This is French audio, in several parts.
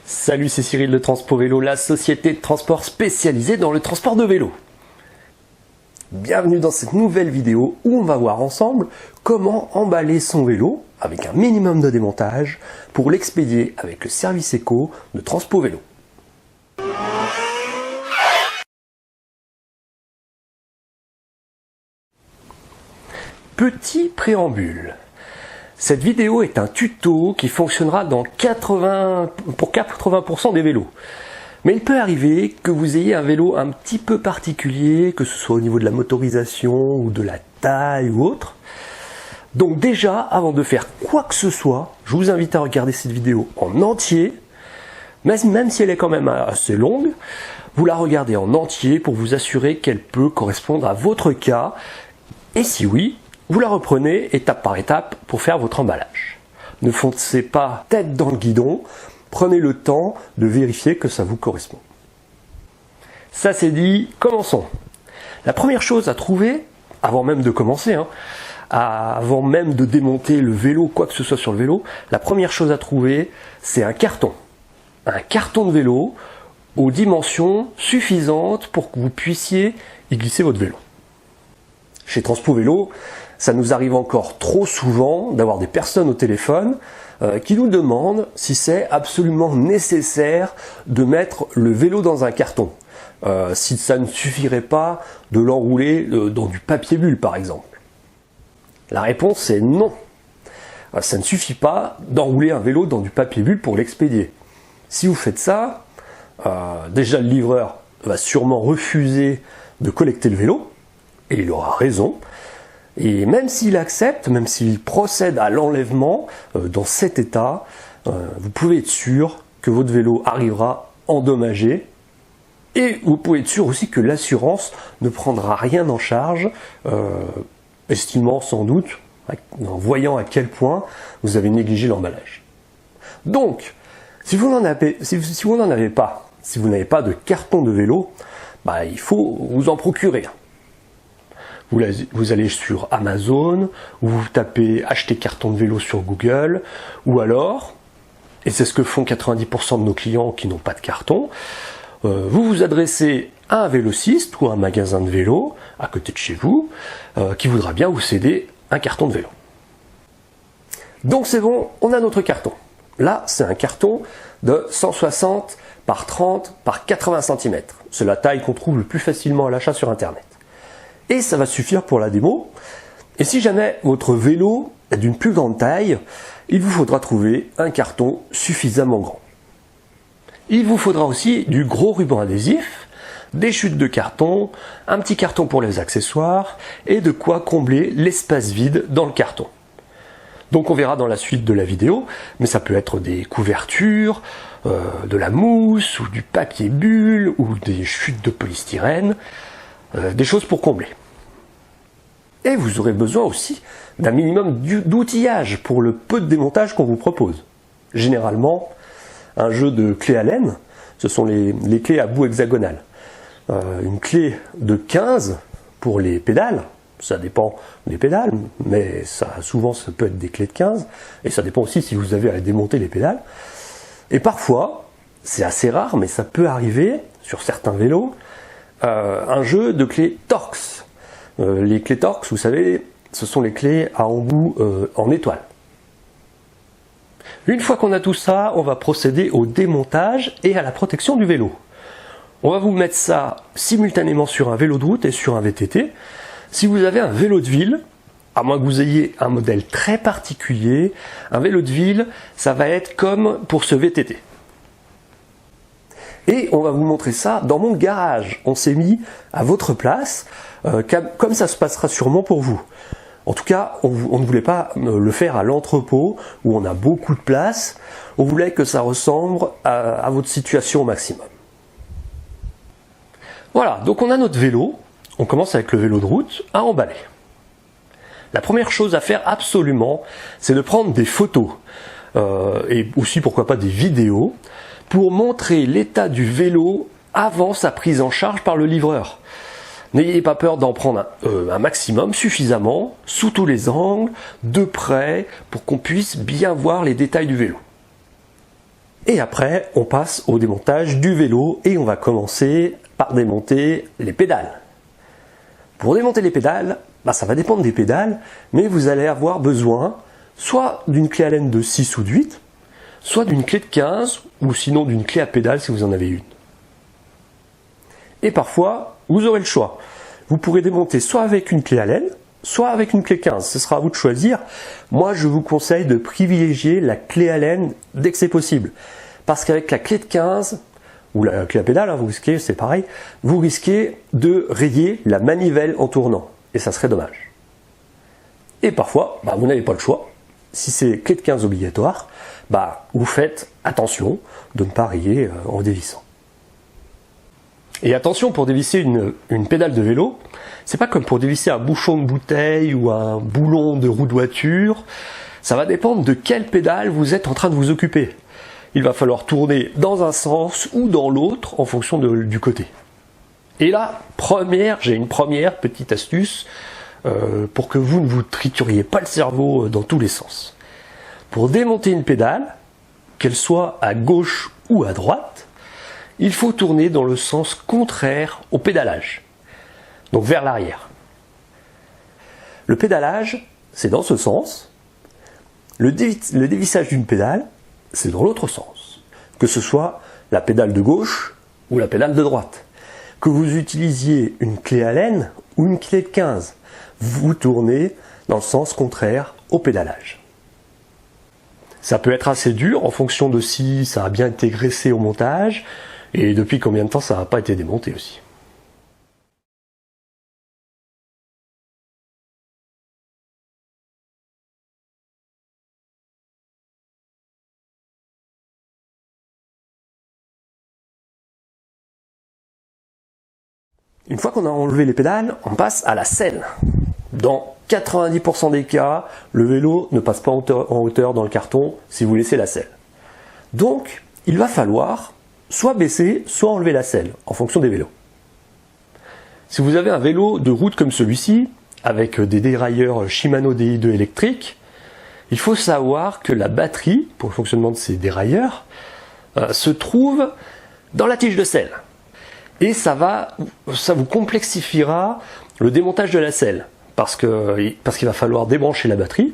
Salut, c'est Cyril de Transpo-Vélo, la société de transport spécialisée dans le transport de vélo. Bienvenue dans cette nouvelle vidéo où on va voir ensemble comment emballer son vélo avec un minimum de démontage pour l'expédier avec le service éco de Transpo-Vélo. Petit préambule. Cette vidéo est un tuto qui fonctionnera pour 80% des vélos. Mais il peut arriver que vous ayez un vélo un petit peu particulier, que ce soit au niveau de la motorisation ou de la taille ou autre. Donc déjà, avant de faire quoi que ce soit, je vous invite à regarder cette vidéo en entier, même si elle est quand même assez longue, vous la regardez en entier pour vous assurer qu'elle peut correspondre à votre cas. Et si oui, vous la reprenez étape par étape pour faire votre emballage. Ne foncez pas tête dans le guidon, prenez le temps de vérifier que ça vous correspond. Ça c'est dit, commençons. La première chose à trouver, avant même de commencer, avant même de démonter le vélo, quoi que ce soit sur le vélo, la première chose à trouver, c'est un carton. Un carton de vélo aux dimensions suffisantes pour que vous puissiez y glisser votre vélo. Chez Transpo-Vélo, ça nous arrive encore trop souvent d'avoir des personnes au téléphone qui nous demandent si c'est absolument nécessaire de mettre le vélo dans un carton. Si ça ne suffirait pas de l'enrouler dans du papier bulle par exemple. La réponse est non. Ça ne suffit pas d'enrouler un vélo dans du papier bulle pour l'expédier. Si vous faites ça, déjà le livreur va sûrement refuser de collecter le vélo, et il aura raison. Et même s'il accepte, même s'il procède à l'enlèvement dans cet état, vous pouvez être sûr que votre vélo arrivera endommagé. Et vous pouvez être sûr aussi que l'assurance ne prendra rien en charge, estimant sans doute, en voyant à quel point vous avez négligé l'emballage. Donc, si vous n'avez pas de carton de vélo, il faut vous en procurer. Vous allez sur Amazon, ou vous tapez acheter carton de vélo sur Google, ou alors, et c'est ce que font 90% de nos clients qui n'ont pas de carton, vous vous adressez à un vélociste ou à un magasin de vélo à côté de chez vous, qui voudra bien vous céder un carton de vélo. Donc c'est bon, on a notre carton. Là, c'est un carton de 160 par 30 par 80 cm. C'est la taille qu'on trouve le plus facilement à l'achat sur Internet. Et ça va suffire pour la démo. Et si jamais votre vélo est d'une plus grande taille, il vous faudra trouver un carton suffisamment grand. Il vous faudra aussi du gros ruban adhésif, des chutes de carton, un petit carton pour les accessoires et de quoi combler l'espace vide dans le carton. Donc on verra dans la suite de la vidéo, mais ça peut être des couvertures, de la mousse ou du papier bulle ou des chutes de polystyrène. Des choses pour combler. Et vous aurez besoin aussi d'un minimum d'outillage pour le peu de démontage qu'on vous propose. Généralement, un jeu de clés Allen, ce sont les clés à bout hexagonal. Une clé de 15 pour les pédales, ça dépend des pédales, mais souvent ça peut être des clés de 15, et ça dépend aussi si vous avez à démonter les pédales. Et parfois, c'est assez rare, mais ça peut arriver sur certains vélos, un jeu de clés Torx. Les clés Torx, vous savez, ce sont les clés à embout en étoile. Une fois qu'on a tout ça, on va procéder au démontage et à la protection du vélo. On va vous mettre ça simultanément sur un vélo de route et sur un VTT. Si vous avez un vélo de ville, à moins que vous ayez un modèle très particulier, un vélo de ville, ça va être comme pour ce VTT. Et on va vous montrer ça dans mon garage. On s'est mis à votre place, comme ça se passera sûrement pour vous. En tout cas, on ne voulait pas le faire à l'entrepôt, où on a beaucoup de place. On voulait que ça ressemble à votre situation au maximum. Voilà, donc on a notre vélo. On commence avec le vélo de route à emballer. La première chose à faire absolument, c'est de prendre des photos, et aussi pourquoi pas des vidéos, pour montrer l'état du vélo avant sa prise en charge par le livreur. N'ayez pas peur d'en prendre un maximum, suffisamment, sous tous les angles, de près, pour qu'on puisse bien voir les détails du vélo. Et après, on passe au démontage du vélo et on va commencer par démonter les pédales. Pour démonter les pédales, ça va dépendre des pédales, mais vous allez avoir besoin soit d'une clé Allen de 6 ou de 8, soit d'une clé de 15, ou sinon d'une clé à pédale si vous en avez une. Et parfois, vous aurez le choix. Vous pourrez démonter soit avec une clé Allen, soit avec une clé 15. Ce sera à vous de choisir. Moi, je vous conseille de privilégier la clé Allen dès que c'est possible. Parce qu'avec la clé de 15, ou la clé à pédale, vous risquez, c'est pareil, vous risquez de rayer la manivelle en tournant. Et ça serait dommage. Et parfois, vous n'avez pas le choix. Si c'est clé de 15 obligatoire, vous faites attention de ne pas rayer en dévissant. Et attention, pour dévisser une pédale de vélo, c'est pas comme pour dévisser un bouchon de bouteille ou un boulon de roue de voiture. Ça va dépendre de quelle pédale vous êtes en train de vous occuper. Il va falloir tourner dans un sens ou dans l'autre en fonction du côté. Et là, j'ai une première petite astuce pour que vous ne vous trituriez pas le cerveau dans tous les sens. Pour démonter une pédale, qu'elle soit à gauche ou à droite, il faut tourner dans le sens contraire au pédalage, donc vers l'arrière. Le pédalage, c'est dans ce sens. Le dévissage d'une pédale, c'est dans l'autre sens. Que ce soit la pédale de gauche ou la pédale de droite. Que vous utilisiez une clé Allen ou une clé de 15, vous tournez dans le sens contraire au pédalage. Ça peut être assez dur en fonction de si ça a bien été graissé au montage et depuis combien de temps ça n'a pas été démonté aussi. Une fois qu'on a enlevé les pédales, on passe à la selle. Dans 90% des cas, le vélo ne passe pas en hauteur dans le carton si vous laissez la selle. Donc, il va falloir soit baisser, soit enlever la selle, en fonction des vélos. Si vous avez un vélo de route comme celui-ci, avec des dérailleurs Shimano Di2 électriques, il faut savoir que la batterie, pour le fonctionnement de ces dérailleurs, se trouve dans la tige de selle. Et ça vous complexifiera le démontage de la selle, parce qu'il va falloir débrancher la batterie,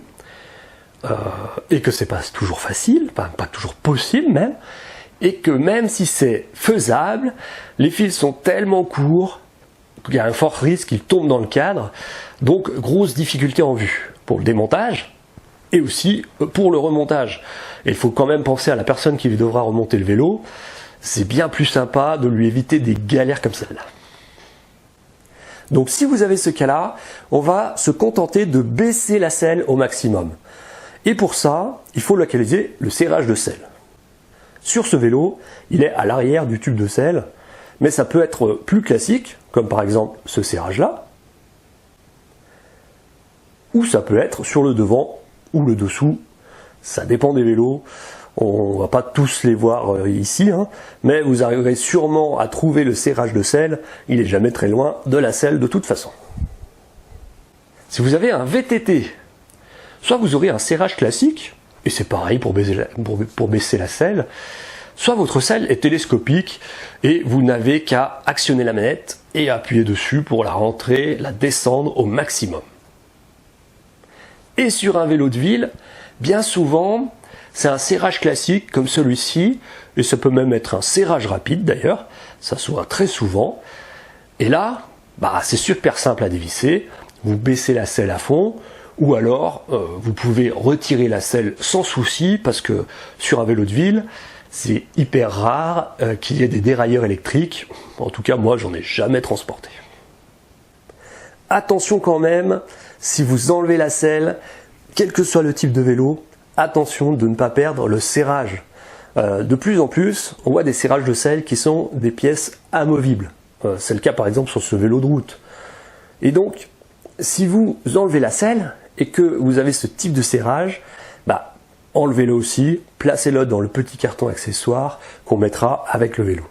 et que c'est pas toujours facile, pas toujours possible même, et que même si c'est faisable, les fils sont tellement courts qu'il y a un fort risque qu'ils tombent dans le cadre, donc grosse difficulté en vue pour le démontage et aussi pour le remontage. Et il faut quand même penser à la personne qui devra remonter le vélo, c'est bien plus sympa de lui éviter des galères comme celle-là. Donc si vous avez ce cas-là, on va se contenter de baisser la selle au maximum. Et pour ça, il faut localiser le serrage de selle. Sur ce vélo, il est à l'arrière du tube de selle, mais ça peut être plus classique, comme par exemple ce serrage-là, ou ça peut être sur le devant ou le dessous, ça dépend des vélos, on ne va pas tous les voir ici, mais vous arriverez sûrement à trouver le serrage de selle, il n'est jamais très loin de la selle de toute façon. Si vous avez un VTT, soit vous aurez un serrage classique, et c'est pareil pour baisser la selle, soit votre selle est télescopique et vous n'avez qu'à actionner la manette et appuyer dessus pour la rentrer, la descendre au maximum. Et sur un vélo de ville, bien souvent, c'est un serrage classique comme celui-ci, et ça peut même être un serrage rapide d'ailleurs, ça se voit très souvent. Et là, c'est super simple à dévisser, vous baissez la selle à fond, ou alors vous pouvez retirer la selle sans souci, parce que sur un vélo de ville, c'est hyper rare qu'il y ait des dérailleurs électriques. En tout cas, moi, j'en ai jamais transporté. Attention quand même, si vous enlevez la selle, quel que soit le type de vélo, attention de ne pas perdre le serrage. De plus en plus, on voit des serrages de selle qui sont des pièces amovibles. C'est le cas par exemple sur ce vélo de route. Et donc, si vous enlevez la selle et que vous avez ce type de serrage, enlevez-le aussi, placez-le dans le petit carton accessoire qu'on mettra avec le vélo.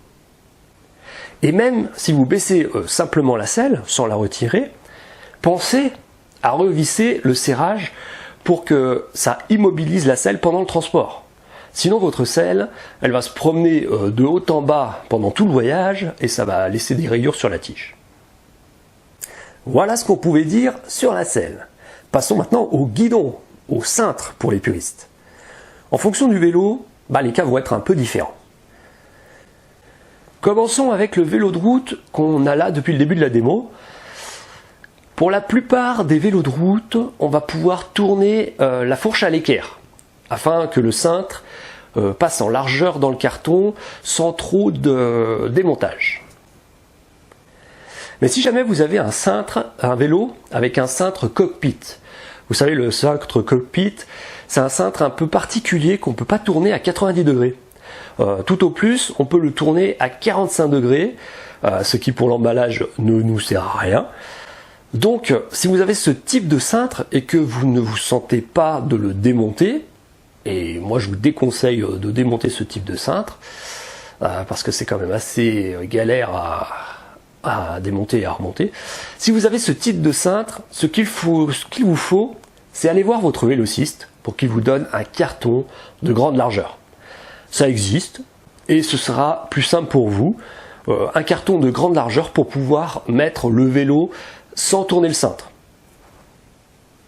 Et même si vous baissez simplement la selle, sans la retirer, pensez à revisser le serrage pour que ça immobilise la selle pendant le transport. Sinon votre selle, elle va se promener de haut en bas pendant tout le voyage et ça va laisser des rayures sur la tige. Voilà ce qu'on pouvait dire sur la selle. Passons maintenant au guidon, au cintre pour les puristes. En fonction du vélo, les cas vont être un peu différents. Commençons avec le vélo de route qu'on a là depuis le début de la démo. Pour la plupart des vélos de route, on va pouvoir tourner la fourche à l'équerre afin que le cintre passe en largeur dans le carton sans trop de démontage. Mais si jamais vous avez un vélo avec un cintre cockpit, vous savez le cintre cockpit, c'est un cintre un peu particulier qu'on ne peut pas tourner à 90 degrés. Tout au plus, on peut le tourner à 45 degrés, ce qui pour l'emballage ne nous sert à rien. Donc, si vous avez ce type de cintre et que vous ne vous sentez pas de le démonter, et moi je vous déconseille de démonter ce type de cintre, parce que c'est quand même assez galère à démonter et à remonter. Si vous avez ce type de cintre, ce qu'il vous faut, c'est aller voir votre vélociste pour qu'il vous donne un carton de grande largeur. Ça existe, et ce sera plus simple pour vous, un carton de grande largeur pour pouvoir mettre le vélo sans tourner le cintre.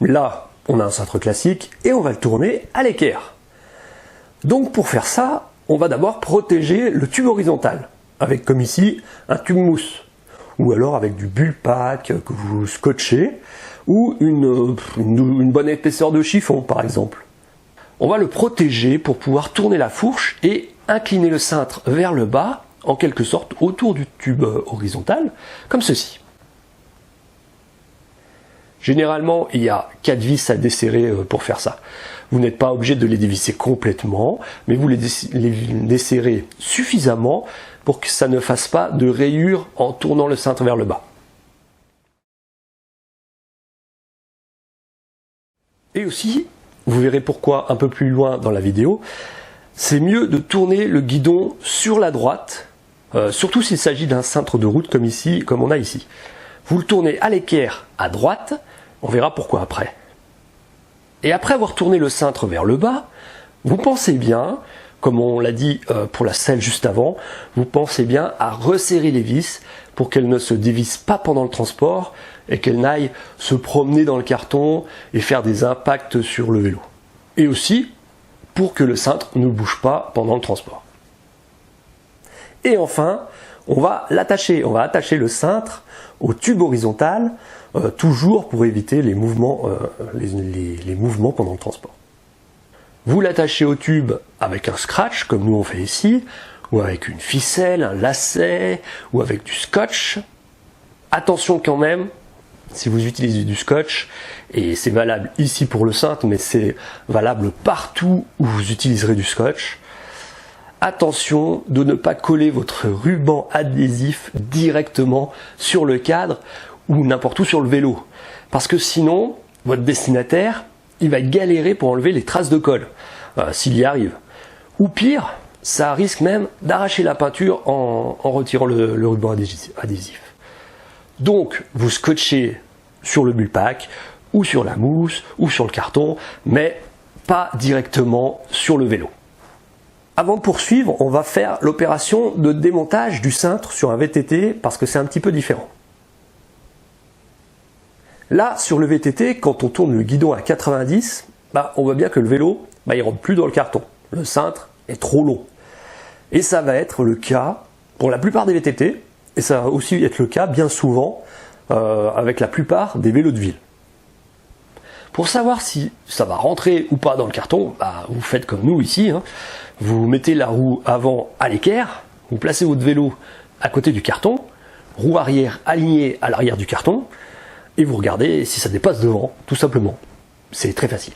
Là, on a un cintre classique et on va le tourner à l'équerre. Donc pour faire ça, on va d'abord protéger le tube horizontal, avec comme ici un tube mousse, ou alors avec du bullpack que vous scotchez, ou une bonne épaisseur de chiffon par exemple. On va le protéger pour pouvoir tourner la fourche et incliner le cintre vers le bas, en quelque sorte autour du tube horizontal, comme ceci. Généralement, il y a 4 vis à desserrer pour faire ça. Vous n'êtes pas obligé de les dévisser complètement, mais vous les desserrez suffisamment pour que ça ne fasse pas de rayures en tournant le cintre vers le bas. Et aussi, vous verrez pourquoi un peu plus loin dans la vidéo, c'est mieux de tourner le guidon sur la droite, surtout s'il s'agit d'un cintre de route comme ici, comme on a ici. Vous le tournez à l'équerre à droite, on verra pourquoi après. Et après avoir tourné le cintre vers le bas, vous pensez bien, comme on l'a dit pour la selle juste avant, vous pensez bien à resserrer les vis pour qu'elles ne se dévissent pas pendant le transport et qu'elles n'aillent se promener dans le carton et faire des impacts sur le vélo. Et aussi pour que le cintre ne bouge pas pendant le transport. Et enfin, on va attacher le cintre au tube horizontal, toujours pour éviter les mouvements pendant le transport. Vous l'attachez au tube avec un scratch, comme nous on fait ici, ou avec une ficelle, un lacet, ou avec du scotch. Attention quand même, si vous utilisez du scotch, et c'est valable ici pour le cintre, mais c'est valable partout où vous utiliserez du scotch, attention de ne pas coller votre ruban adhésif directement sur le cadre ou n'importe où sur le vélo. Parce que sinon, votre destinataire, il va galérer pour enlever les traces de colle, s'il y arrive. Ou pire, ça risque même d'arracher la peinture en retirant le ruban adhésif. Donc, vous scotchez sur le bullpack, ou sur la mousse, ou sur le carton, mais pas directement sur le vélo. Avant de poursuivre, on va faire l'opération de démontage du cintre sur un VTT parce que c'est un petit peu différent. Là, sur le VTT, quand on tourne le guidon à 90, on voit bien que le vélo, il ne rentre plus dans le carton. Le cintre est trop long. Et ça va être le cas pour la plupart des VTT, et ça va aussi être le cas bien souvent avec la plupart des vélos de ville. Pour savoir si ça va rentrer ou pas dans le carton, vous faites comme nous ici, vous mettez la roue avant à l'équerre, vous placez votre vélo à côté du carton, roue arrière alignée à l'arrière du carton, et vous regardez si ça dépasse devant, tout simplement. C'est très facile.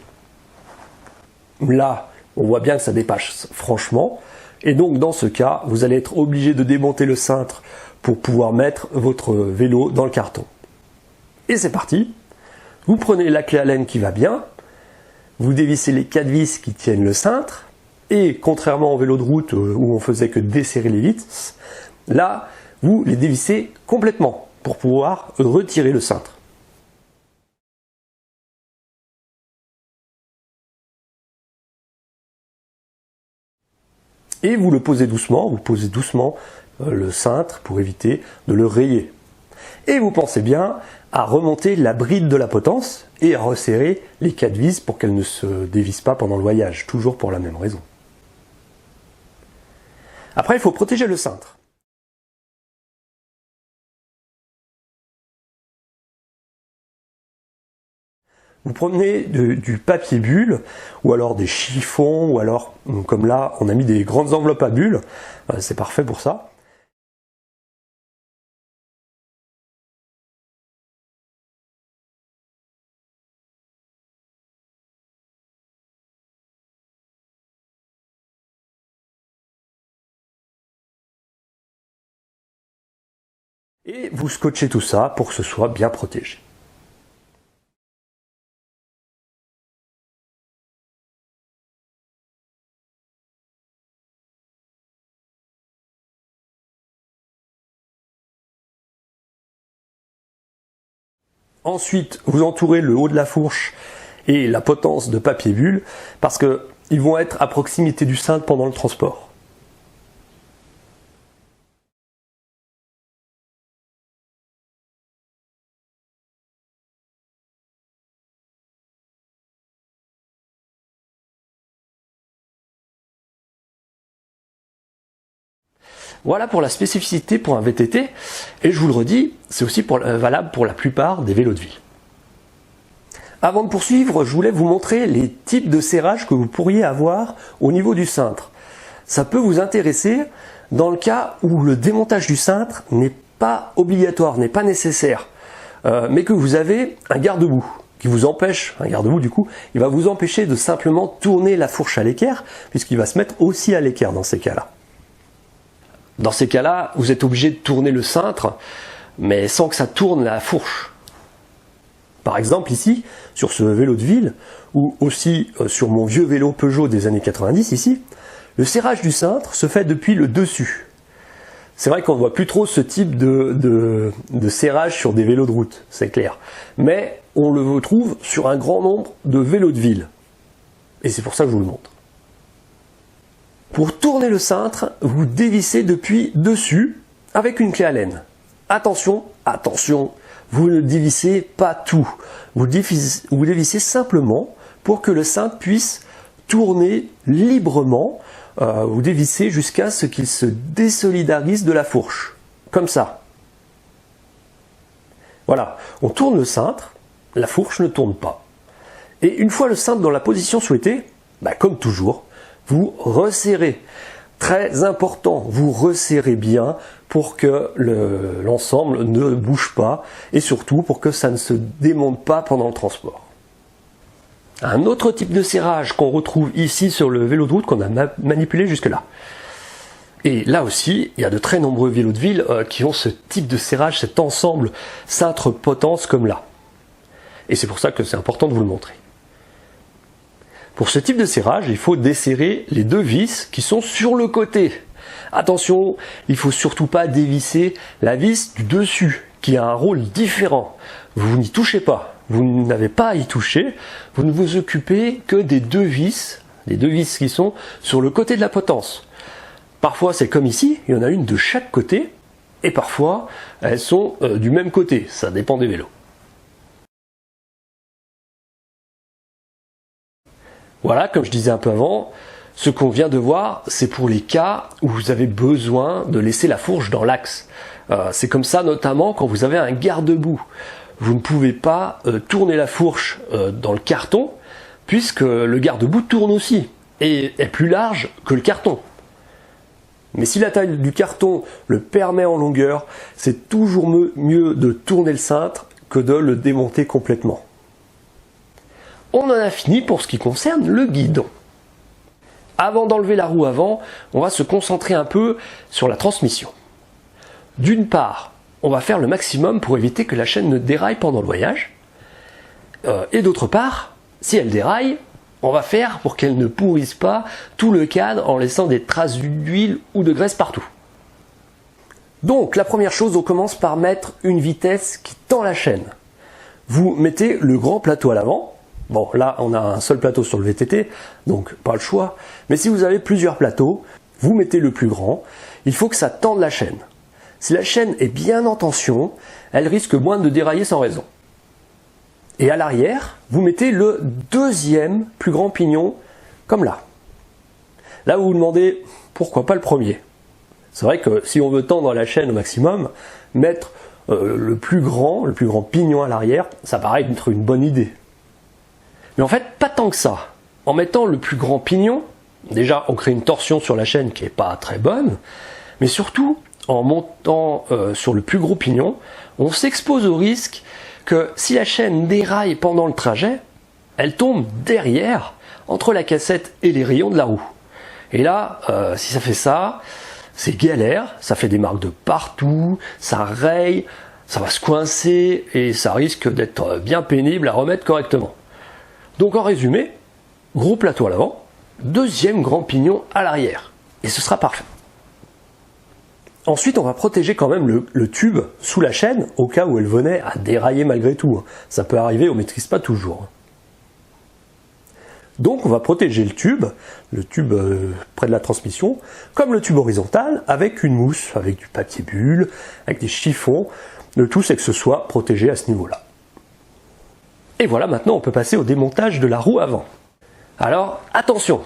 Là, on voit bien que ça dépasse franchement, et donc dans ce cas, vous allez être obligé de démonter le cintre pour pouvoir mettre votre vélo dans le carton. Et c'est parti. Vous prenez la clé Allen qui va bien, vous dévissez les 4 vis qui tiennent le cintre, et contrairement au vélo de route où on faisait que desserrer les vis, là, vous les dévissez complètement pour pouvoir retirer le cintre. Et vous le posez doucement, vous posez doucement le cintre pour éviter de le rayer. Et vous pensez bien à remonter la bride de la potence et à resserrer les 4 vis pour qu'elles ne se dévissent pas pendant le voyage, toujours pour la même raison. Après, il faut protéger le cintre. Vous prenez du papier bulle, ou alors des chiffons, ou alors, comme là, on a mis des grandes enveloppes à bulles, c'est parfait pour ça. Et vous scotchez tout ça pour que ce soit bien protégé. Ensuite, vous entourez le haut de la fourche et la potence de papier bulle parce qu'ils vont être à proximité du cintre pendant le transport. Voilà pour la spécificité pour un VTT, et je vous le redis, c'est aussi valable pour la plupart des vélos de ville. Avant de poursuivre, je voulais vous montrer les types de serrage que vous pourriez avoir au niveau du cintre. Ça peut vous intéresser dans le cas où le démontage du cintre n'est pas obligatoire, n'est pas nécessaire, mais que vous avez un garde-boue qui vous empêche, un garde-boue du coup, il va vous empêcher de simplement tourner la fourche à l'équerre, puisqu'il va se mettre aussi à l'équerre dans ces cas-là. Dans ces cas-là, vous êtes obligé de tourner le cintre, mais sans que ça tourne la fourche. Par exemple ici, sur ce vélo de ville, ou aussi sur mon vieux vélo Peugeot des années 90 ici, le serrage du cintre se fait depuis le dessus. C'est vrai qu'on ne voit plus trop ce type de serrage sur des vélos de route, c'est clair. Mais on le retrouve sur un grand nombre de vélos de ville. Et c'est pour ça que je vous le montre. Pour tourner le cintre, vous dévissez depuis dessus avec une clé Allen. Attention, attention, vous ne dévissez pas tout. Vous dévissez simplement pour que le cintre puisse tourner librement. Vous dévissez jusqu'à ce qu'il se désolidarise de la fourche. Comme ça. Voilà, on tourne le cintre, la fourche ne tourne pas. Et une fois le cintre dans la position souhaitée, comme toujours, vous resserrez. Très important, vous resserrez bien pour que l'ensemble ne bouge pas et surtout pour que ça ne se démonte pas pendant le transport. Un autre type de serrage qu'on retrouve ici sur le vélo de route qu'on a manipulé jusque-là. Et là aussi, il y a de très nombreux vélos de ville qui ont ce type de serrage, cet ensemble cintre-potence comme là. Et c'est pour ça que c'est important de vous le montrer. Pour ce type de serrage, il faut desserrer les 2 vis qui sont sur le côté. Attention, il ne faut surtout pas dévisser la vis du dessus, qui a un rôle différent. Vous n'y touchez pas, vous n'avez pas à y toucher, vous ne vous occupez que des 2 vis, les 2 vis qui sont sur le côté de la potence. Parfois c'est comme ici, il y en a une de chaque côté, et parfois elles sont du même côté, ça dépend des vélos. Voilà, comme je disais un peu avant, ce qu'on vient de voir, c'est pour les cas où vous avez besoin de laisser la fourche dans l'axe. C'est comme ça notamment quand vous avez un garde-boue. Vous ne pouvez pas tourner la fourche dans le carton, puisque le garde-boue tourne aussi, et est plus large que le carton. Mais si la taille du carton le permet en longueur, c'est toujours mieux de tourner le cintre que de le démonter complètement. On en a fini pour ce qui concerne le guidon. Avant d'enlever la roue avant, on va se concentrer un peu sur la transmission. D'une part, on va faire le maximum pour éviter que la chaîne ne déraille pendant le voyage. Et d'autre part, si elle déraille, on va faire pour qu'elle ne pourrisse pas tout le cadre en laissant des traces d'huile ou de graisse partout. Donc la première chose, on commence par mettre une vitesse qui tend la chaîne. Vous mettez le grand plateau à l'avant. Bon, là, on a un seul plateau sur le VTT, donc pas le choix. Mais si vous avez plusieurs plateaux, vous mettez le plus grand, il faut que ça tende la chaîne. Si la chaîne est bien en tension, elle risque moins de dérailler sans raison. Et à l'arrière, vous mettez le deuxième plus grand pignon, comme là. Là, vous vous demandez, pourquoi pas le premier? C'est vrai que si on veut tendre la chaîne au maximum, mettre le plus grand pignon à l'arrière, ça paraît être une bonne idée. Mais en fait, pas tant que ça. En mettant le plus grand pignon, déjà, on crée une torsion sur la chaîne qui n'est pas très bonne, mais surtout, en montant sur le plus gros pignon, on s'expose au risque que si la chaîne déraille pendant le trajet, elle tombe derrière, entre la cassette et les rayons de la roue. Et là, si ça fait ça, c'est galère, ça fait des marques de partout, ça raye, ça va se coincer et ça risque d'être bien pénible à remettre correctement. Donc en résumé, gros plateau à l'avant, deuxième grand pignon à l'arrière. Et ce sera parfait. Ensuite, on va protéger quand même le tube sous la chaîne au cas où elle venait à dérailler malgré tout. Ça peut arriver, on ne maîtrise pas toujours. Donc on va protéger le tube près de la transmission, comme le tube horizontal, avec une mousse, avec du papier bulle, avec des chiffons. Le tout c'est que ce soit protégé à ce niveau-là. Et voilà, maintenant on peut passer au démontage de la roue avant. Alors attention,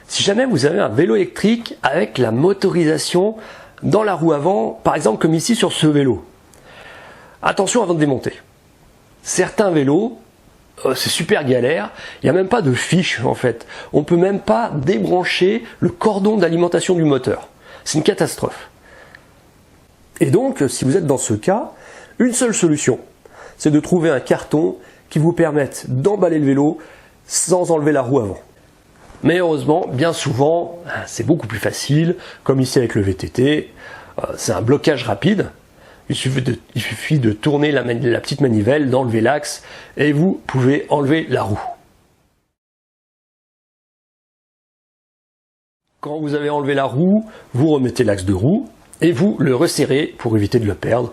si jamais vous avez un vélo électrique avec la motorisation dans la roue avant, par exemple comme ici sur ce vélo, attention avant de démonter. Certains vélos, c'est super galère, il n'y a même pas de fiche en fait. On ne peut même pas débrancher le cordon d'alimentation du moteur. C'est une catastrophe. Et donc, si vous êtes dans ce cas, une seule solution, c'est de trouver un carton qui vous permette d'emballer le vélo sans enlever la roue avant. Mais heureusement, bien souvent, c'est beaucoup plus facile, comme ici avec le VTT, c'est un blocage rapide. Il suffit de tourner la petite manivelle, d'enlever l'axe et vous pouvez enlever la roue. Quand vous avez enlevé la roue, vous remettez l'axe de roue et vous le resserrez pour éviter de le perdre.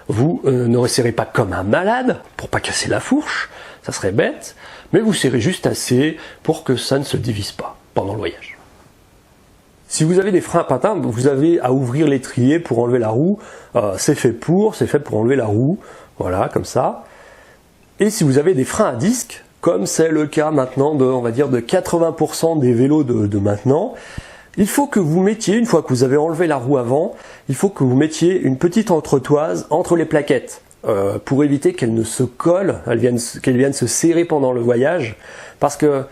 Vous ne resserrez pas comme un malade pour pas casser la fourche, ça serait bête, mais vous serrez juste assez pour que ça ne se divise pas pendant le voyage. Si vous avez des freins à patins, vous avez à ouvrir l'étrier pour enlever la roue. C'est fait pour enlever la roue. Voilà, comme ça. Et si vous avez des freins à disque, comme c'est le cas maintenant de 80% des vélos de maintenant, il faut que vous mettiez, une fois que vous avez enlevé la roue avant, il faut que vous mettiez une petite entretoise entre les plaquettes pour éviter qu'elles ne se collent, qu'elles viennent se serrer pendant le voyage, parce que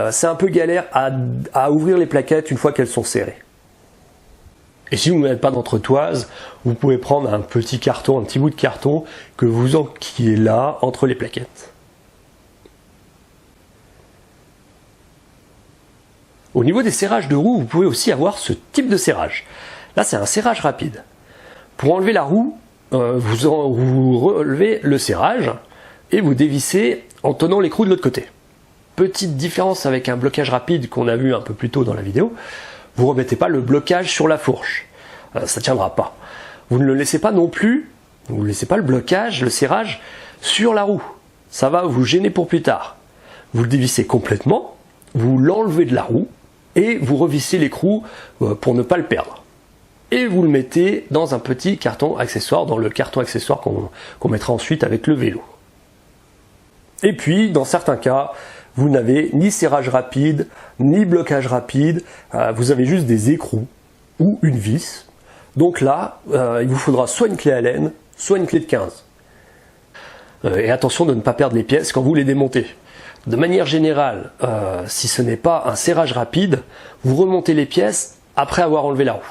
c'est un peu galère à ouvrir les plaquettes une fois qu'elles sont serrées. Et si vous ne mettez pas d'entretoise, vous pouvez prendre un petit carton, un petit bout de carton que vous enquillez là entre les plaquettes. Au niveau des serrages de roue, vous pouvez aussi avoir ce type de serrage. Là, c'est un serrage rapide. Pour enlever la roue, vous relevez le serrage et vous dévissez en tenant l'écrou de l'autre côté. Petite différence avec un blocage rapide qu'on a vu un peu plus tôt dans la vidéo, vous ne remettez pas le blocage sur la fourche, ça ne tiendra pas. Vous ne le laissez pas non plus, vous ne laissez pas le blocage, le serrage sur la roue, ça va vous gêner pour plus tard. Vous le dévissez complètement, vous l'enlevez de la roue et vous revissez l'écrou pour ne pas le perdre. Et vous le mettez dans un petit carton accessoire, dans le carton accessoire qu'on mettra ensuite avec le vélo. Et puis, dans certains cas, vous n'avez ni serrage rapide, ni blocage rapide, vous avez juste des écrous ou une vis. Donc là, il vous faudra soit une clé Allen, soit une clé de 15. Et attention de ne pas perdre les pièces quand vous les démontez. De manière générale, si ce n'est pas un serrage rapide, vous remontez les pièces après avoir enlevé la roue.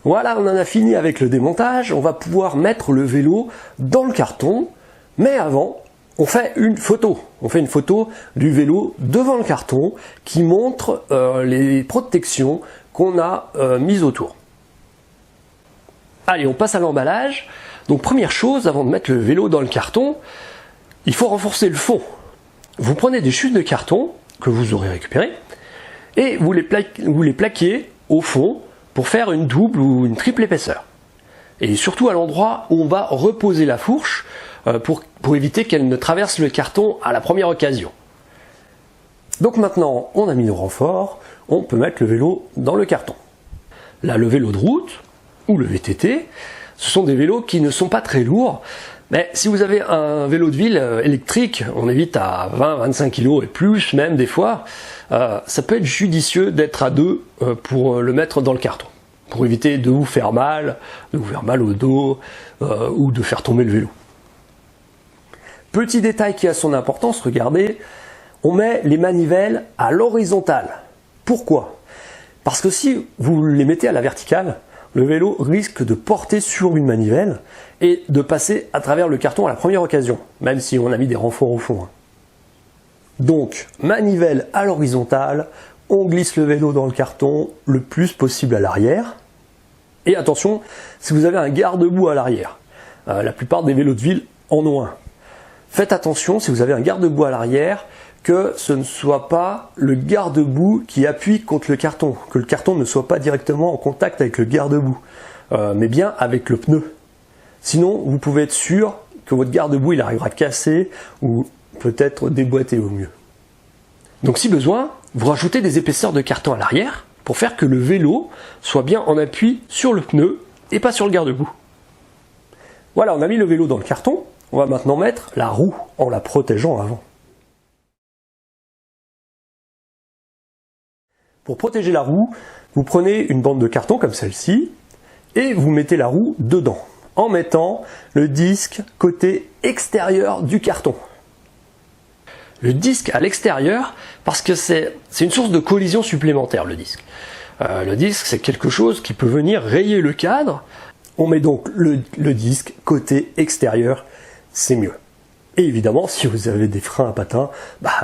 Voilà, on en a fini avec le démontage, on va pouvoir mettre le vélo dans le carton, mais avant, on fait une photo. On fait une photo du vélo devant le carton qui montre les protections qu'on a mises autour. Allez, on passe à l'emballage. Donc première chose, avant de mettre le vélo dans le carton, il faut renforcer le fond. Vous prenez des chutes de carton que vous aurez récupérées et vous les plaquez au fond pour faire une double ou une triple épaisseur. Et surtout à l'endroit où on va reposer la fourche pour éviter qu'elle ne traverse le carton à la première occasion. Donc maintenant, on a mis nos renforts, on peut mettre le vélo dans le carton. Là, le vélo de route, ou le VTT, ce sont des vélos qui ne sont pas très lourds, mais si vous avez un vélo de ville électrique, on évite à 20-25 kg et plus même des fois, ça peut être judicieux d'être à deux pour le mettre dans le carton, pour éviter de vous faire mal au dos ou de faire tomber le vélo. Petit détail qui a son importance, regardez, on met les manivelles à l'horizontale. Pourquoi? Parce que si vous les mettez à la verticale, le vélo risque de porter sur une manivelle et de passer à travers le carton à la première occasion, même si on a mis des renforts au fond. Donc, manivelle à l'horizontale, on glisse le vélo dans le carton le plus possible à l'arrière. Et attention, si vous avez un garde-boue à l'arrière, la plupart des vélos de ville en ont un. Faites attention, si vous avez un garde-boue à l'arrière, que ce ne soit pas le garde-boue qui appuie contre le carton, que le carton ne soit pas directement en contact avec le garde-boue, mais bien avec le pneu. Sinon, vous pouvez être sûr que votre garde-boue il arrivera cassé ou peut-être déboîté au mieux. Donc si besoin, vous rajoutez des épaisseurs de carton à l'arrière pour faire que le vélo soit bien en appui sur le pneu et pas sur le garde-boue. Voilà, on a mis le vélo dans le carton, on va maintenant mettre la roue en la protégeant avant. Pour protéger la roue, vous prenez une bande de carton comme celle-ci et vous mettez la roue dedans en mettant le disque côté extérieur du carton. Le disque à l'extérieur parce que c'est une source de collision supplémentaire le disque. Le disque c'est quelque chose qui peut venir rayer le cadre. On met donc le disque côté extérieur, c'est mieux. Et évidemment, si vous avez des freins à patins,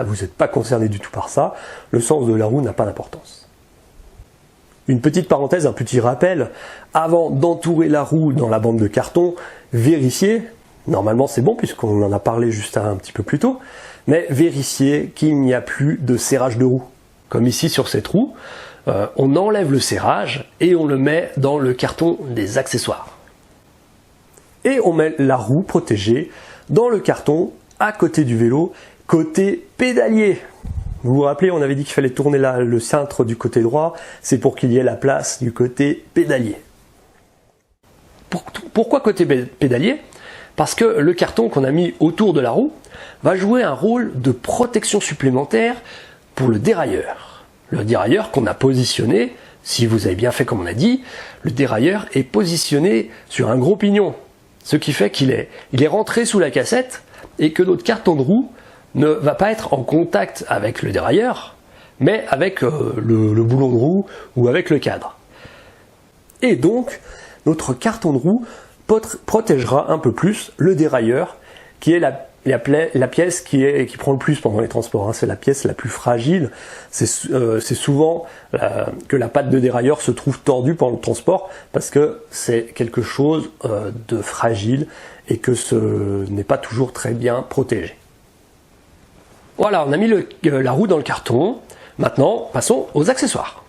vous n'êtes pas concerné du tout par ça. Le sens de la roue n'a pas d'importance. Une petite parenthèse, un petit rappel. Avant d'entourer la roue dans la bande de carton, vérifiez, normalement c'est bon puisqu'on en a parlé juste un petit peu plus tôt, mais vérifiez qu'il n'y a plus de serrage de roue. Comme ici sur cette roue, on enlève le serrage et on le met dans le carton des accessoires. Et on met la roue protégée dans le carton, à côté du vélo, côté pédalier. Vous vous rappelez, on avait dit qu'il fallait tourner le cintre du côté droit, c'est pour qu'il y ait la place du côté pédalier. Pourquoi côté pédalier? Parce que le carton qu'on a mis autour de la roue va jouer un rôle de protection supplémentaire pour le dérailleur. Le dérailleur qu'on a positionné, si vous avez bien fait comme on a dit, le dérailleur est positionné sur un gros pignon. Ce qui fait qu'il est rentré sous la cassette et que notre carton de roue ne va pas être en contact avec le dérailleur, mais avec le boulon de roue ou avec le cadre. Et donc, notre carton de roue protégera un peu plus le dérailleur, qui est la pièce qui prend le plus pendant les transports. C'est la pièce la plus fragile. C'est souvent que la patte de dérailleur se trouve tordue pendant le transport parce que c'est quelque chose de fragile et que ce n'est pas toujours très bien protégé. Voilà, on a mis la roue dans le carton. Maintenant, passons aux accessoires.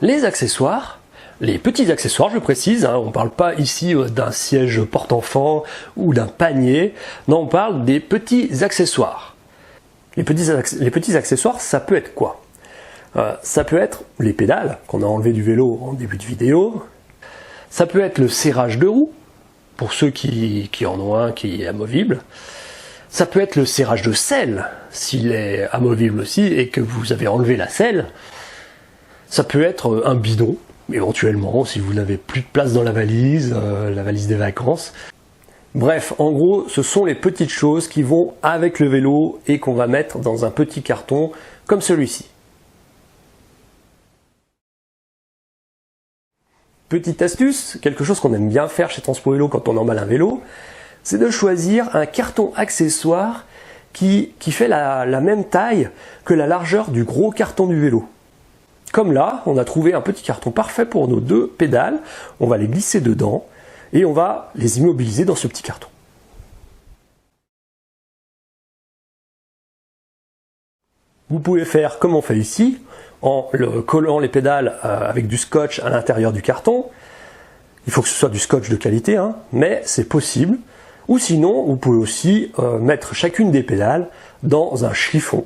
Les accessoires, les petits accessoires, je précise, on ne parle pas ici d'un siège porte-enfant ou d'un panier, non, on parle des petits accessoires. Les petits accessoires, ça peut être quoi? Ça peut être les pédales qu'on a enlevées du vélo en début de vidéo, ça peut être le serrage de roue, pour ceux qui en ont un qui est amovible, ça peut être le serrage de selle, s'il est amovible aussi et que vous avez enlevé la selle, ça peut être un bidon, éventuellement, si vous n'avez plus de place dans la valise des vacances. Bref, en gros, ce sont les petites choses qui vont avec le vélo et qu'on va mettre dans un petit carton comme celui-ci. Petite astuce, quelque chose qu'on aime bien faire chez Transpo Vélo quand on emballe un vélo, c'est de choisir un carton accessoire qui fait la même taille que la largeur du gros carton du vélo. Comme là, on a trouvé un petit carton parfait pour nos deux pédales, on va les glisser dedans et on va les immobiliser dans ce petit carton. Vous pouvez faire comme on fait ici, en collant les pédales avec du scotch à l'intérieur du carton. Il faut que ce soit du scotch de qualité, mais c'est possible. Ou sinon, vous pouvez aussi mettre chacune des pédales dans un chiffon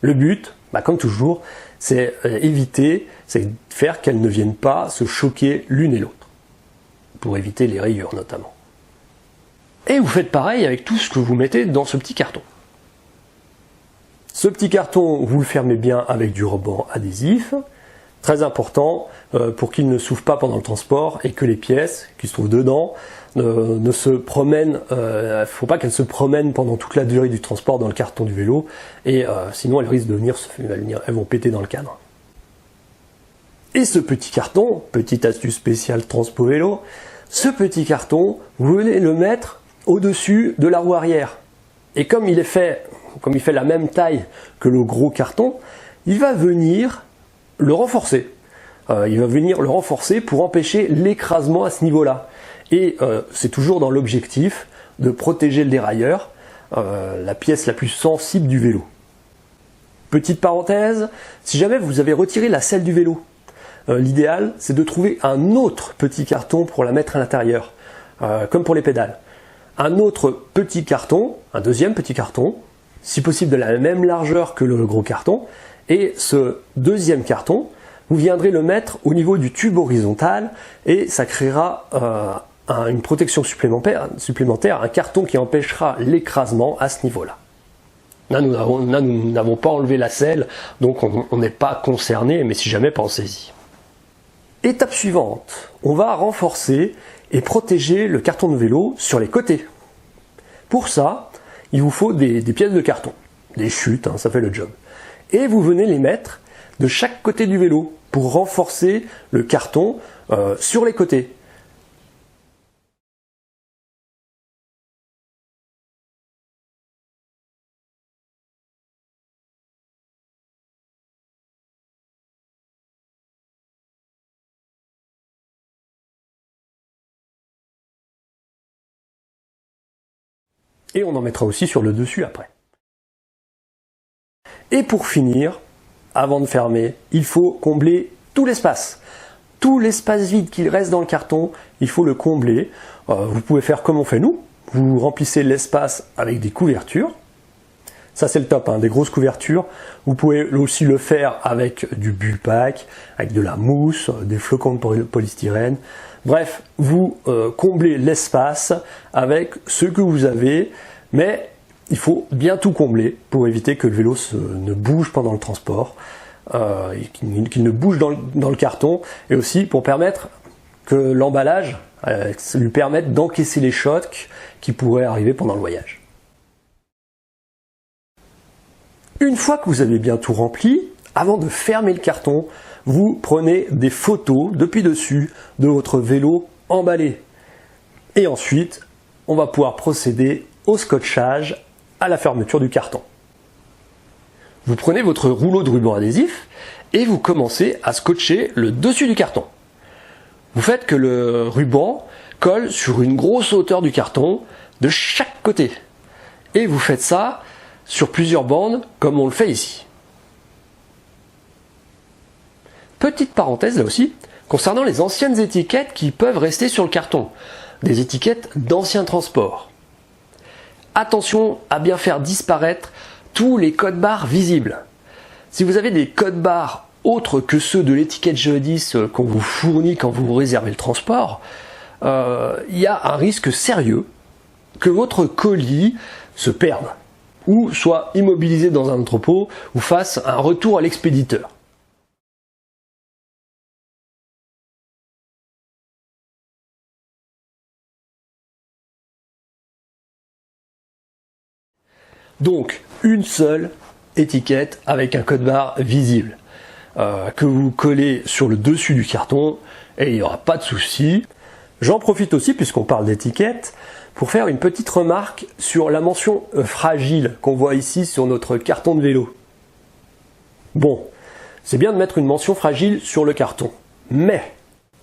Le but, comme toujours, c'est éviter, c'est faire qu'elles ne viennent pas se choquer l'une et l'autre, pour éviter les rayures notamment. Et vous faites pareil avec tout ce que vous mettez dans ce petit carton. Ce petit carton, vous le fermez bien avec du ruban adhésif, très important pour qu'il ne s'ouvre pas pendant le transport et que les pièces qui se trouvent dedans ne se promènent, il ne faut pas qu'elles se promènent pendant toute la durée du transport dans le carton du vélo, et sinon elles risquent de elles vont péter dans le cadre. Et ce petit carton, petite astuce spéciale transpo vélo, ce petit carton, vous venez le mettre au-dessus de la roue arrière. Et comme il fait la même taille que le gros carton, il va venir le renforcer. Il va venir le renforcer pour empêcher l'écrasement à ce niveau-là. Et c'est toujours dans l'objectif de protéger le dérailleur, la pièce la plus sensible du vélo. Petite parenthèse, si jamais vous avez retiré la selle du vélo, l'idéal c'est de trouver un autre petit carton pour la mettre à l'intérieur, comme pour les pédales. Un autre petit carton, un deuxième petit carton, si possible de la même largeur que le gros carton, et ce deuxième carton, vous viendrez le mettre au niveau du tube horizontal et ça créera une protection supplémentaire, un carton qui empêchera l'écrasement à ce niveau-là. Là, nous n'avons pas enlevé la selle, donc on n'est pas concerné, mais si jamais, pensez-y. Étape suivante, on va renforcer et protéger le carton de vélo sur les côtés. Pour ça, il vous faut des pièces de carton, des chutes, ça fait le job. Et vous venez les mettre de chaque côté du vélo pour renforcer le carton sur les côtés. Et on en mettra aussi sur le dessus après. Et pour finir, avant de fermer, il faut combler tout l'espace. Tout l'espace vide qu'il reste dans le carton, il faut le combler. Vous pouvez faire comme on fait nous. Vous remplissez l'espace avec des couvertures. Ça c'est le top, des grosses couvertures. Vous pouvez aussi le faire avec du bullpack, avec de la mousse, des flocons de polystyrène. Bref, vous comblez l'espace avec ce que vous avez, mais il faut bien tout combler pour éviter que le vélo ne bouge pendant le transport, qu'il ne bouge dans le carton, et aussi pour permettre que l'emballage lui permette d'encaisser les chocs qui pourraient arriver pendant le voyage. Une fois que vous avez bien tout rempli, avant de fermer le carton, vous prenez des photos depuis dessus de votre vélo emballé. Et ensuite, on va pouvoir procéder au scotchage à la fermeture du carton. Vous prenez votre rouleau de ruban adhésif et vous commencez à scotcher le dessus du carton. Vous faites que le ruban colle sur une grosse hauteur du carton de chaque côté. Et vous faites ça sur plusieurs bandes comme on le fait ici. Petite parenthèse là aussi, concernant les anciennes étiquettes qui peuvent rester sur le carton, des étiquettes d'anciens transports. Attention à bien faire disparaître tous les codes-barres visibles. Si vous avez des codes-barres autres que ceux de l'étiquette Geodis qu'on vous fournit quand vous réservez le transport, il y a un risque sérieux que votre colis se perde, ou soit immobilisé dans un entrepôt, ou fasse un retour à l'expéditeur. Donc, une seule étiquette avec un code-barre visible que vous collez sur le dessus du carton et il n'y aura pas de souci. J'en profite aussi, puisqu'on parle d'étiquette, pour faire une petite remarque sur la mention fragile qu'on voit ici sur notre carton de vélo. Bon, c'est bien de mettre une mention fragile sur le carton, mais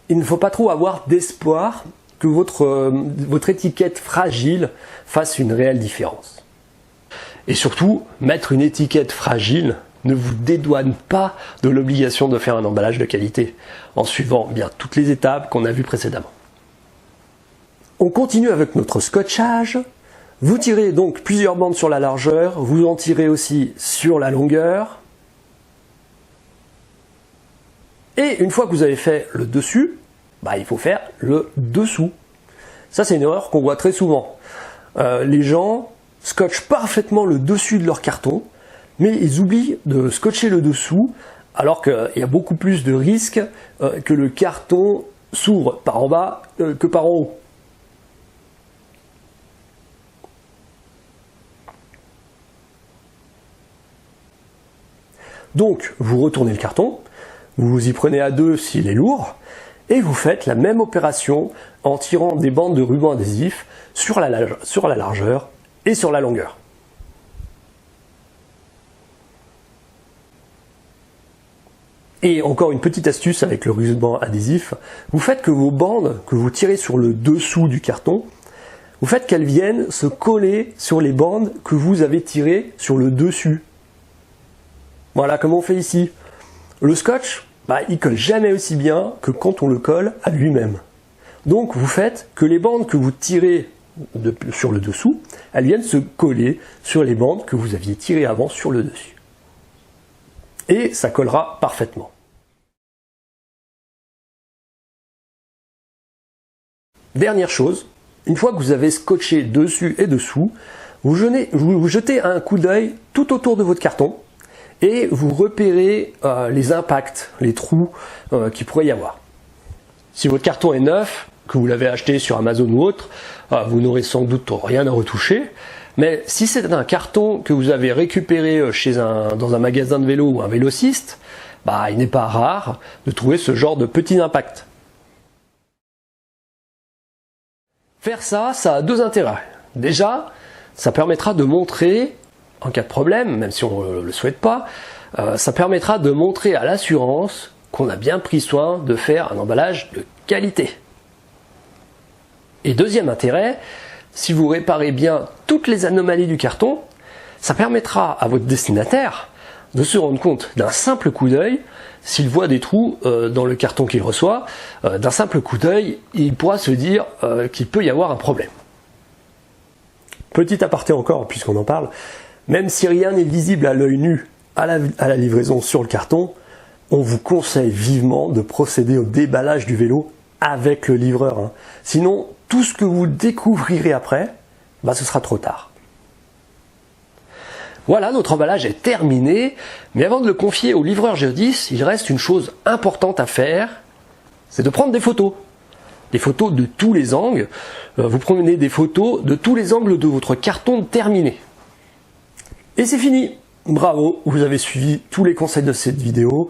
il ne faut pas trop avoir d'espoir que votre étiquette fragile fasse une réelle différence. Et surtout, mettre une étiquette fragile ne vous dédouane pas de l'obligation de faire un emballage de qualité, en suivant bien toutes les étapes qu'on a vues précédemment. On continue avec notre scotchage. Vous tirez donc plusieurs bandes sur la largeur, vous en tirez aussi sur la longueur. Et une fois que vous avez fait le dessus, il faut faire le dessous. Ça, c'est une erreur qu'on voit très souvent. Les gens scotchent parfaitement le dessus de leur carton, mais ils oublient de scotcher le dessous, alors qu'il y a beaucoup plus de risques que le carton s'ouvre par en bas que par en haut. Donc, vous retournez le carton, vous y prenez à deux s'il est lourd, et vous faites la même opération en tirant des bandes de ruban adhésif sur la largeur et sur la longueur. Et encore une petite astuce avec le ruban adhésif, vous faites que vos bandes que vous tirez sur le dessous du carton, vous faites qu'elles viennent se coller sur les bandes que vous avez tirées sur le dessus. Voilà comme on fait ici. Le scotch, il colle jamais aussi bien que quand on le colle à lui-même. Donc vous faites que les bandes que vous tirez sur le dessous, elles viennent se coller sur les bandes que vous aviez tirées avant sur le dessus. Et ça collera parfaitement. Dernière chose, une fois que vous avez scotché dessus et dessous, vous jetez un coup d'œil tout autour de votre carton et vous repérez les impacts, les trous qu'il pourrait y avoir. Si votre carton est neuf, que vous l'avez acheté sur Amazon ou autre, vous n'aurez sans doute rien à retoucher. Mais si c'est un carton que vous avez récupéré dans un magasin de vélo ou un vélociste, il n'est pas rare de trouver ce genre de petits impacts. Faire ça a deux intérêts. Déjà, ça permettra de montrer, en cas de problème, même si on ne le souhaite pas, ça permettra de montrer à l'assurance qu'on a bien pris soin de faire un emballage de qualité. Et deuxième intérêt, si vous réparez bien toutes les anomalies du carton, ça permettra à votre destinataire de se rendre compte d'un simple coup d'œil, s'il voit des trous dans le carton qu'il reçoit, d'un simple coup d'œil, il pourra se dire qu'il peut y avoir un problème. Petit aparté encore, puisqu'on en parle, même si rien n'est visible à l'œil nu à la livraison sur le carton, on vous conseille vivement de procéder au déballage du vélo avec le livreur. Sinon, tout ce que vous découvrirez après, ce sera trop tard. Voilà, notre emballage est terminé, mais avant de le confier au livreur Geodis, il reste une chose importante à faire, c'est de prendre des photos. Des photos de tous les angles. Vous prenez des photos de tous les angles de votre carton terminé. Et c'est fini. Bravo, vous avez suivi tous les conseils de cette vidéo.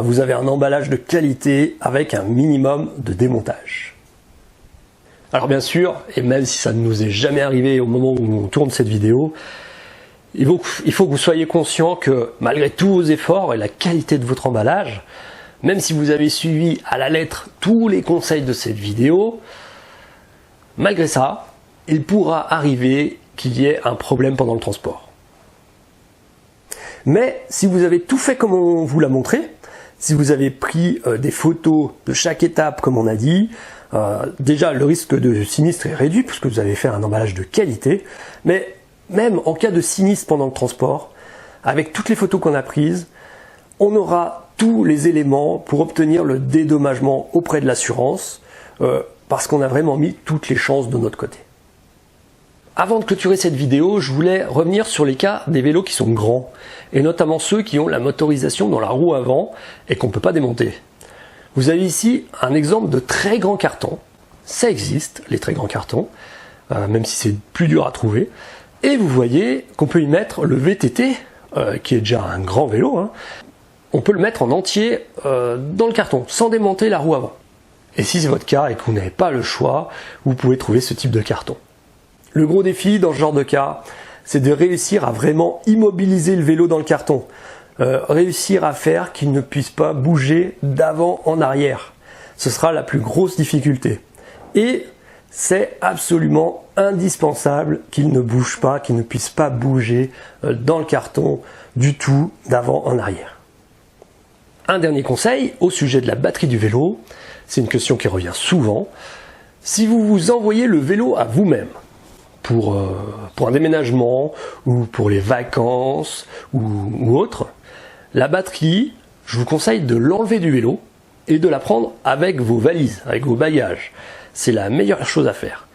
Vous avez un emballage de qualité avec un minimum de démontage. Alors bien sûr, et même si ça ne nous est jamais arrivé au moment où on tourne cette vidéo, il faut que vous soyez conscient que malgré tous vos efforts et la qualité de votre emballage, même si vous avez suivi à la lettre tous les conseils de cette vidéo, malgré ça, il pourra arriver qu'il y ait un problème pendant le transport. Mais si vous avez tout fait comme on vous l'a montré, si vous avez pris des photos de chaque étape comme on a dit, déjà le risque de sinistre est réduit puisque vous avez fait un emballage de qualité, mais même en cas de sinistre pendant le transport, avec toutes les photos qu'on a prises, on aura tous les éléments pour obtenir le dédommagement auprès de l'assurance, parce qu'on a vraiment mis toutes les chances de notre côté. Avant de clôturer cette vidéo, je voulais revenir sur les cas des vélos qui sont grands, et notamment ceux qui ont la motorisation dans la roue avant et qu'on ne peut pas démonter. Vous avez ici un exemple de très grand carton, ça existe, les très grands cartons, même si c'est plus dur à trouver, et vous voyez qu'on peut y mettre le VTT, qui est déjà un grand vélo, on peut le mettre en entier dans le carton, sans démonter la roue avant. Et si c'est votre cas et que vous n'avez pas le choix, vous pouvez trouver ce type de carton. Le gros défi dans ce genre de cas, c'est de réussir à vraiment immobiliser le vélo dans le carton. Réussir à faire qu'il ne puisse pas bouger d'avant en arrière. Ce sera la plus grosse difficulté. Et c'est absolument indispensable qu'il ne bouge pas, qu'il ne puisse pas bouger dans le carton du tout d'avant en arrière. Un dernier conseil au sujet de la batterie du vélo, c'est une question qui revient souvent. Si vous vous envoyez le vélo à vous-même, pour un déménagement ou pour les vacances ou autre, la batterie, je vous conseille de l'enlever du vélo et de la prendre avec vos valises, avec vos bagages. C'est la meilleure chose à faire.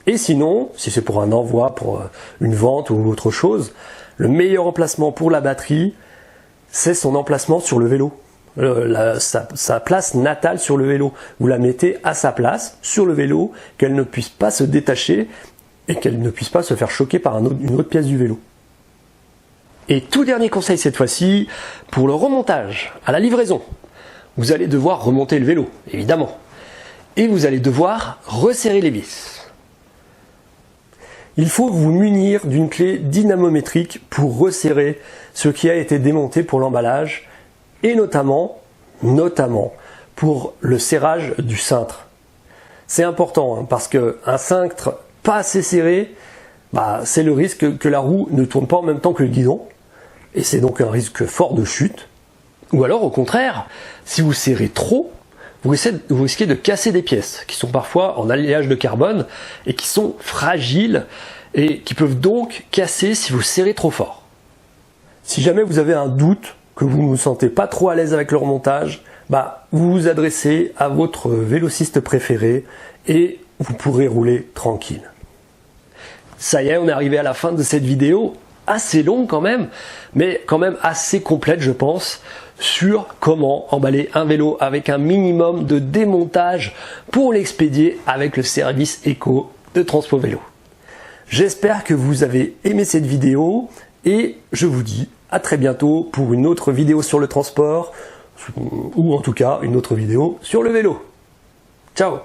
Et sinon, si c'est pour un envoi, pour une vente ou autre chose, le meilleur emplacement pour la batterie, c'est son emplacement sur le vélo. Sa place natale sur le vélo. Vous la mettez à sa place, sur le vélo, qu'elle ne puisse pas se détacher et qu'elle ne puisse pas se faire choquer par une autre pièce du vélo. Et tout dernier conseil cette fois-ci, pour le remontage, à la livraison. Vous allez devoir remonter le vélo, évidemment. Et vous allez devoir resserrer les vis. Il faut vous munir d'une clé dynamométrique pour resserrer ce qui a été démonté pour l'emballage et notamment pour le serrage du cintre. C'est important parce qu'un cintre pas assez serré, c'est le risque que la roue ne tourne pas en même temps que le guidon et c'est donc un risque fort de chute. Ou alors au contraire, si vous serrez trop, vous risquez de casser des pièces qui sont parfois en alliage de carbone et qui sont fragiles et qui peuvent donc casser si vous serrez trop fort. Si jamais vous avez un doute, que vous ne vous sentez pas trop à l'aise avec le remontage, vous vous adressez à votre vélociste préféré et vous pourrez rouler tranquille. Ça y est, on est arrivé à la fin de cette vidéo, assez longue quand même, mais quand même assez complète je pense, sur comment emballer un vélo avec un minimum de démontage pour l'expédier avec le service éco de Transpo Vélo. J'espère que vous avez aimé cette vidéo et je vous dis à très bientôt pour une autre vidéo sur le transport ou en tout cas une autre vidéo sur le vélo. Ciao!